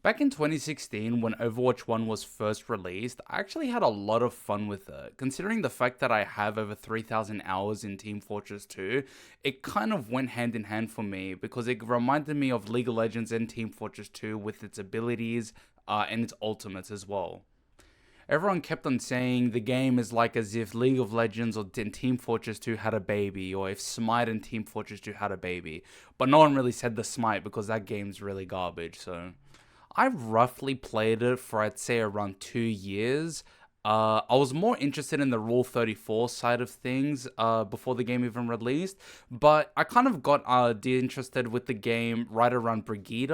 Back in 2016, when Overwatch 1 was first released, I actually had a lot of fun with it. Considering the fact that I have over 3,000 hours in Team Fortress 2, it kind of went hand in hand for me because it reminded me of League of Legends and Team Fortress 2 with its abilities and its ultimates as well. Everyone kept on saying the game is like as if League of Legends or Team Fortress 2 had a baby, or if Smite and Team Fortress 2 had a baby. But no one really said the Smite because that game's really garbage, so I've roughly played it for, I'd say, around 2 years. I was more interested in the Rule 34 side of things before the game even released, but I kind of got de-interested with the game right around Brigitte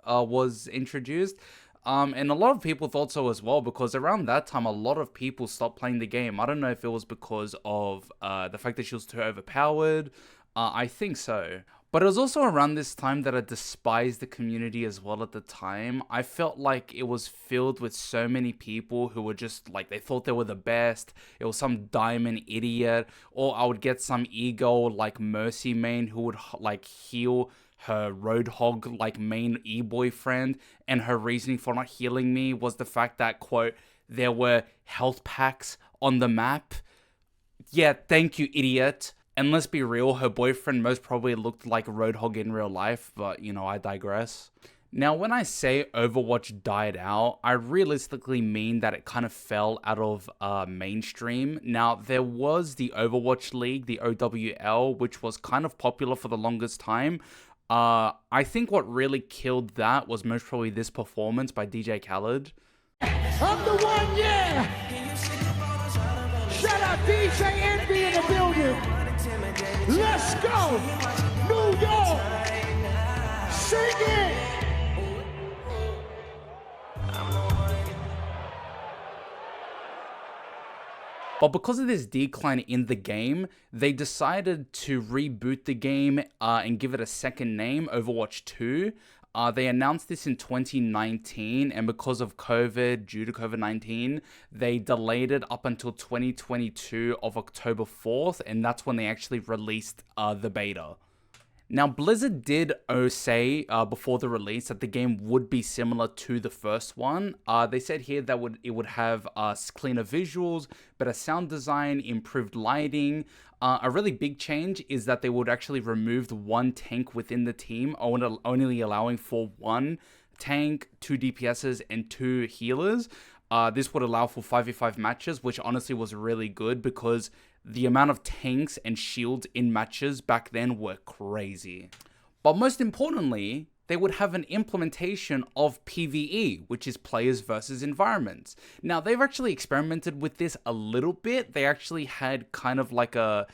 was introduced. And a lot of people thought so as well, because around that time, a lot of people stopped playing the game. I don't know if it was because of the fact that she was too overpowered. I think so. But it was also around this time that I despised the community as well at the time. I felt like it was filled with so many people who were just like, they thought they were the best. It was some diamond idiot. Or I would get some ego like Mercy main who would like heal her Roadhog like main e-boyfriend. And her reasoning for not healing me was the fact that, quote, there were health packs on the map. Yeah, thank you, idiot. And let's be real, her boyfriend most probably looked like Roadhog in real life, but, you know, I digress. Now, when I say Overwatch died out, I realistically mean that it kind of fell out of mainstream. Now, there was the Overwatch League, the OWL, which was kind of popular for the longest time. I think what really killed that was most probably this performance by DJ Khaled. I'm the one, yeah! Shout out DJ Envy in the building! Let's go! New York! Sing it! But because of this decline in the game, they decided to reboot the game and give it a second name, Overwatch 2. They announced this in 2019, and because of COVID, due to COVID-19, they delayed it up until 2022 of October 4th, and that's when they actually released the beta. Now, Blizzard did say before the release that the game would be similar to the first one. They said here that it would have cleaner visuals, better sound design, improved lighting. A really big change is that they would actually remove the one tank within the team, only allowing for one tank, 2 DPSs, and 2 healers. This would allow for 5v5 matches, which honestly was really good because the amount of tanks and shields in matches back then were crazy. But most importantly, they would have an implementation of PvE, which is players versus environments. Now, they've actually experimented with this a little bit. They actually had kind of like a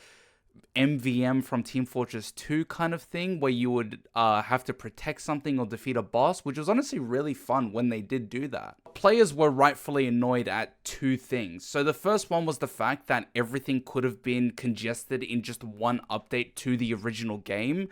MVM from Team Fortress 2 kind of thing, where you would have to protect something or defeat a boss, which was honestly really fun when they did do that. Players were rightfully annoyed at 2 things. So the first one was the fact that everything could have been congested in just one update to the original game,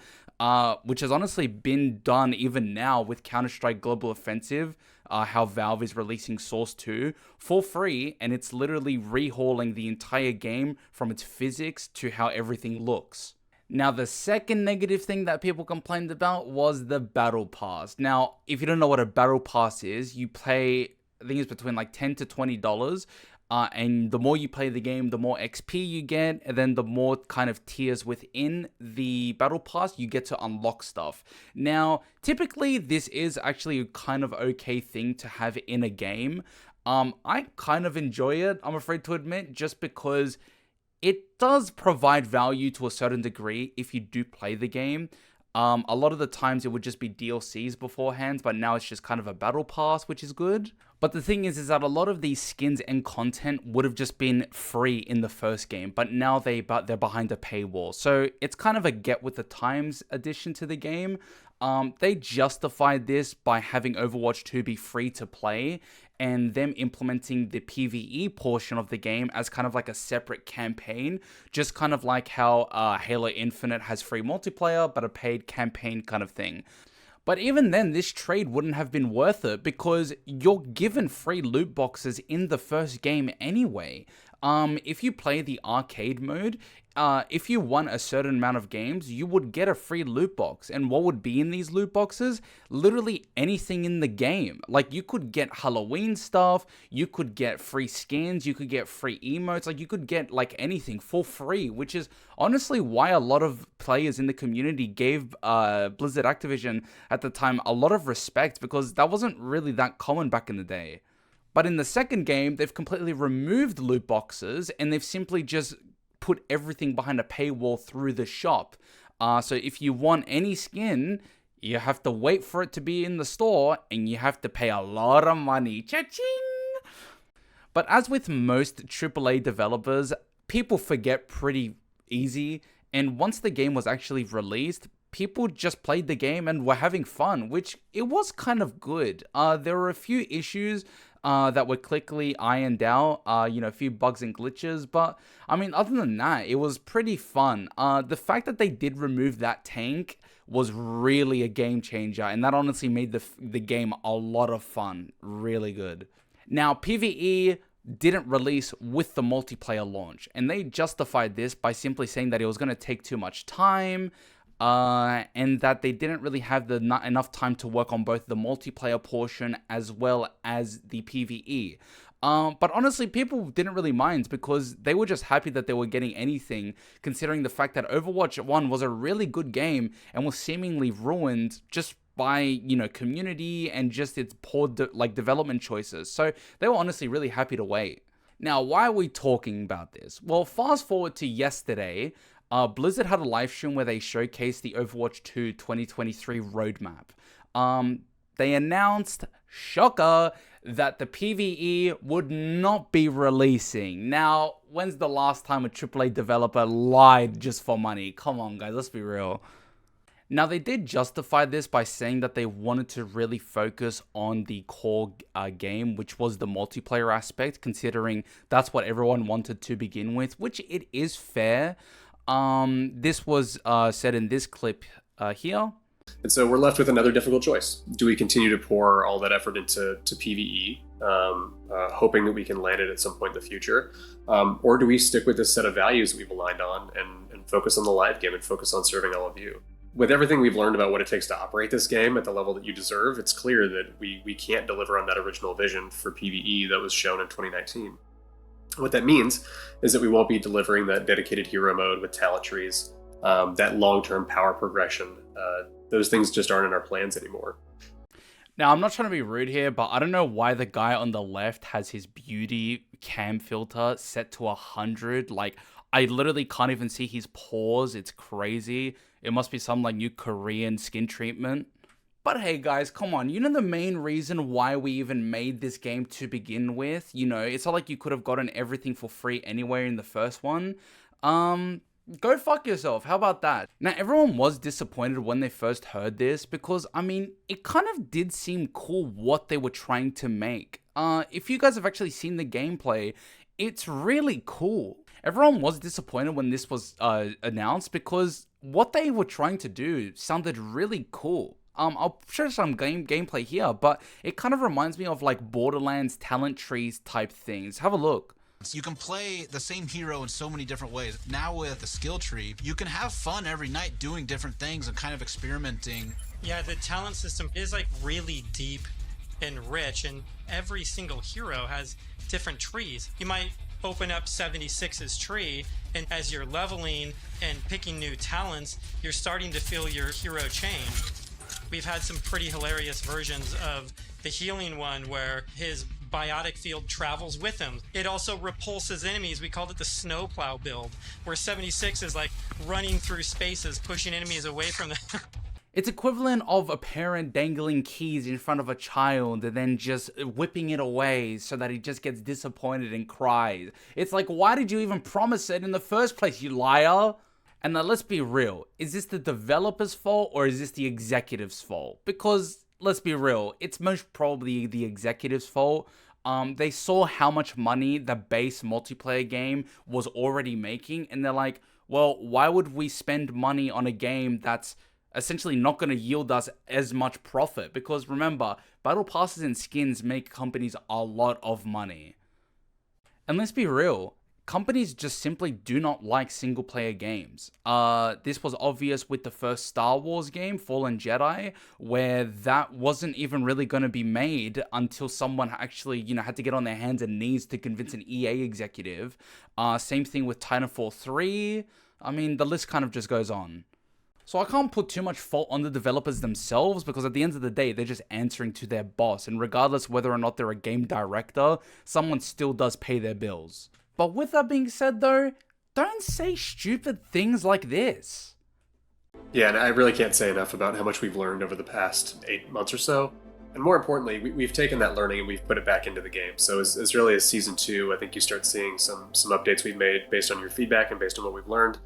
which has honestly been done even now with Counter-Strike Global Offensive, how Valve is releasing Source 2 for free, and it's literally rehauling the entire game from its physics to how everything looks. Now, the second negative thing that people complained about was the Battle Pass. Now, if you don't know what a Battle Pass is, you pay, I think it's between like $10 to $20, and the more you play the game, the more XP you get, and then the more kind of tiers within the Battle Pass you get to unlock stuff. Now, typically, this is actually a kind of okay thing to have in a game. I kind of enjoy it, I'm afraid to admit, just because it does provide value to a certain degree if you do play the game. A lot of the times it would just be DLCs beforehand, but now it's just kind of a battle pass, which is good. But the thing is that a lot of these skins and content would have just been free in the first game, but now they're behind a paywall. So it's kind of a get with the times addition to the game. They justified this by having Overwatch 2 be free to play and them implementing the PvE portion of the game as kind of like a separate campaign, just kind of like how Halo Infinite has free multiplayer but a paid campaign kind of thing. But even then, this trade wouldn't have been worth it because you're given free loot boxes in the first game anyway. If you play the arcade mode, if you won a certain amount of games, you would get a free loot box. And what would be in these loot boxes? Literally anything in the game. Like, you could get Halloween stuff, you could get free skins, you could get free emotes, like you could get like anything for free, which is honestly why a lot of players in the community gave Blizzard Activision at the time a lot of respect, because that wasn't really that common back in the day. But in the second game, they've completely removed loot boxes, and they've simply just put everything behind a paywall through the shop. So if you want any skin, you have to wait for it to be in the store, and you have to pay a lot of money. Cha-ching! But as with most AAA developers, people forget pretty easy, and once the game was actually released, people just played the game and were having fun, which it was kind of good. There were a few issues that were quickly ironed out, a few bugs and glitches, but I mean, other than that, it was pretty fun. The fact that they did remove that tank was really a game changer, and that honestly made the game a lot of fun, really good. Now, PvE didn't release with the multiplayer launch, and they justified this by simply saying that it was going to take too much time, and that they didn't really have enough time to work on both the multiplayer portion as well as the PvE. But honestly, people didn't really mind, because they were just happy that they were getting anything, considering the fact that Overwatch 1 was a really good game and was seemingly ruined just by, community and just its poor development choices. So they were honestly really happy to wait. Now, why are we talking about this? Well, fast forward to yesterday, Blizzard had a live stream where they showcased the Overwatch 2 2023 roadmap. They announced, shocker, that the PvE would not be releasing. Now, when's the last time a AAA developer lied just for money? Come on, guys, let's be real. Now, they did justify this by saying that they wanted to really focus on the core game, which was the multiplayer aspect, considering that's what everyone wanted to begin with, which it is fair. This was said in this clip here. And so we're left with another difficult choice. Do we continue to pour all that effort into PvE, hoping that we can land it at some point in the future? Or do we stick with this set of values that we've aligned on and focus on the live game and focus on serving all of you? With everything we've learned about what it takes to operate this game at the level that you deserve, it's clear that we can't deliver on that original vision for PvE that was shown in 2019. What that means is that we won't be delivering that dedicated hero mode with talent trees, that long-term power progression. Those things just aren't in our plans anymore. Now, I'm not trying to be rude here, but I don't know why the guy on the left has his beauty cam filter set to 100. Like, I literally can't even see his pores. It's crazy. It must be some new Korean skin treatment. But hey guys, come on, the main reason why we even made this game to begin with, it's not like you could have gotten everything for free anywhere in the first one. Go fuck yourself, how about that? Now, everyone was disappointed when they first heard this, because, it kind of did seem cool what they were trying to make. If you guys have actually seen the gameplay, it's really cool. Everyone was disappointed when this was announced, because what they were trying to do sounded really cool. I'll show some gameplay here, but it kind of reminds me of Borderlands talent trees type things. Have a look. You can play the same hero in so many different ways. Now with the skill tree, you can have fun every night doing different things and kind of experimenting. Yeah, the talent system is really deep and rich, and every single hero has different trees. You might open up 76's tree, and as you're leveling and picking new talents, you're starting to feel your hero change. We've had some pretty hilarious versions of the healing one where his biotic field travels with him. It also repulses enemies. We called it the snowplow build, where 76 is running through spaces, pushing enemies away from them. It's equivalent of a parent dangling keys in front of a child and then just whipping it away so that he just gets disappointed and cries. It's why did you even promise it in the first place, you liar? And now let's be real, is this the developer's fault or is this the executive's fault? Because let's be real, it's most probably the executive's fault. They saw how much money the base multiplayer game was already making, and they're like, well, why would we spend money on a game that's essentially not going to yield us as much profit? Because remember, battle passes and skins make companies a lot of money. And let's be real, companies just simply do not like single player games. This was obvious with the first Star Wars game, Fallen Jedi, where that wasn't even really going to be made until someone actually, had to get on their hands and knees to convince an EA executive. Same thing with Titanfall 3. I mean, the list kind of just goes on. So I can't put too much fault on the developers themselves, because at the end of the day, they're just answering to their boss. And regardless whether or not they're a game director, someone still does pay their bills. But with that being said though, don't say stupid things like this. Yeah, and I really can't say enough about how much we've learned over the past 8 months or so. And more importantly, we've taken that learning and we've put it back into the game. So as early as Season 2, I think you start seeing some updates we've made based on your feedback and based on what we've learned.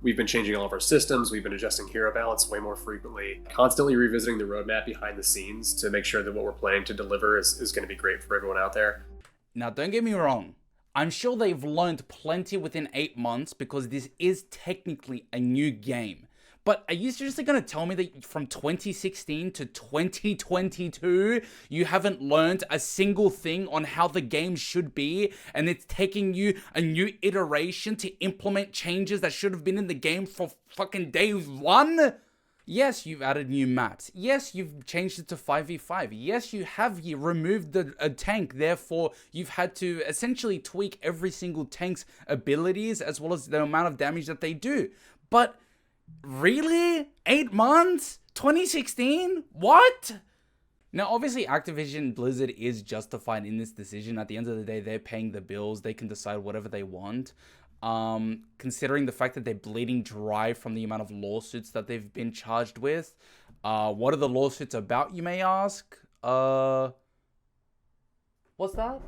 We've been changing all of our systems. We've been adjusting hero balance way more frequently, constantly revisiting the roadmap behind the scenes to make sure that what we're planning to deliver is going to be great for everyone out there. Now, don't get me wrong. I'm sure they've learned plenty within 8 months, because this is technically a new game. But are you seriously going to tell me that from 2016 to 2022, you haven't learned a single thing on how the game should be, and it's taking you a new iteration to implement changes that should have been in the game for fucking day one? Yes, you've added new maps. Yes, you've changed it to 5v5. Yes, you have removed a tank. Therefore, you've had to essentially tweak every single tank's abilities as well as the amount of damage that they do. But really? 8 months? 2016? What? Now, obviously, Activision-Blizzard is justified in this decision. At the end of the day, they're paying the bills. They can decide whatever they want. Considering the fact that they're bleeding dry from the amount of lawsuits that they've been charged with. What are the lawsuits about, you may ask? What's that?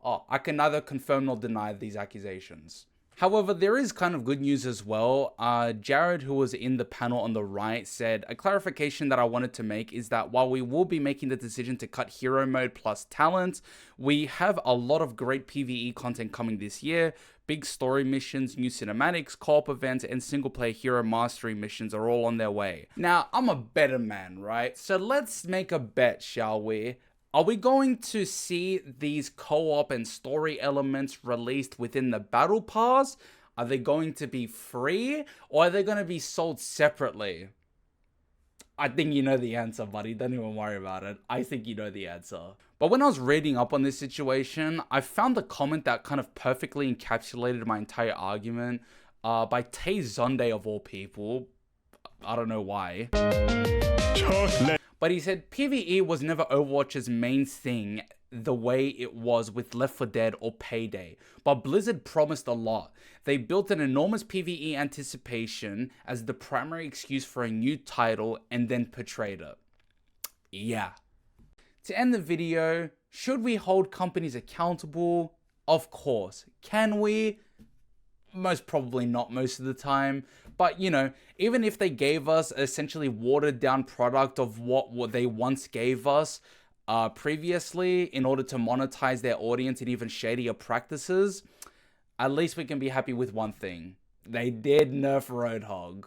Oh, I can neither confirm nor deny these accusations. However, there is kind of good news as well. Jared, who was in the panel on the right, said, a clarification that I wanted to make is that while we will be making the decision to cut hero mode plus talent, we have a lot of great PvE content coming this year. Big story missions, new cinematics, co-op events, and single-player hero mastery missions are all on their way. Now, I'm a better man, right? So let's make a bet, shall we? Are we going to see these co-op and story elements released within the Battle Pass? Are they going to be free, or are they going to be sold separately? I think you know the answer, buddy. Don't even worry about it. I think you know the answer. But when I was reading up on this situation, I found a comment that kind of perfectly encapsulated my entire argument by Tay Zonde of all people. I don't know why. But he said PvE was never Overwatch's main thing the way it was with Left 4 Dead or Payday. But Blizzard promised a lot. They built an enormous PvE anticipation as the primary excuse for a new title and then portrayed it. Yeah. To end the video, should we hold companies accountable? Of course. Can we? Most probably not most of the time. But, even if they gave us essentially watered down product of what they once gave us previously in order to monetize their audience and even shadier practices, at least we can be happy with one thing. They did nerf Roadhog.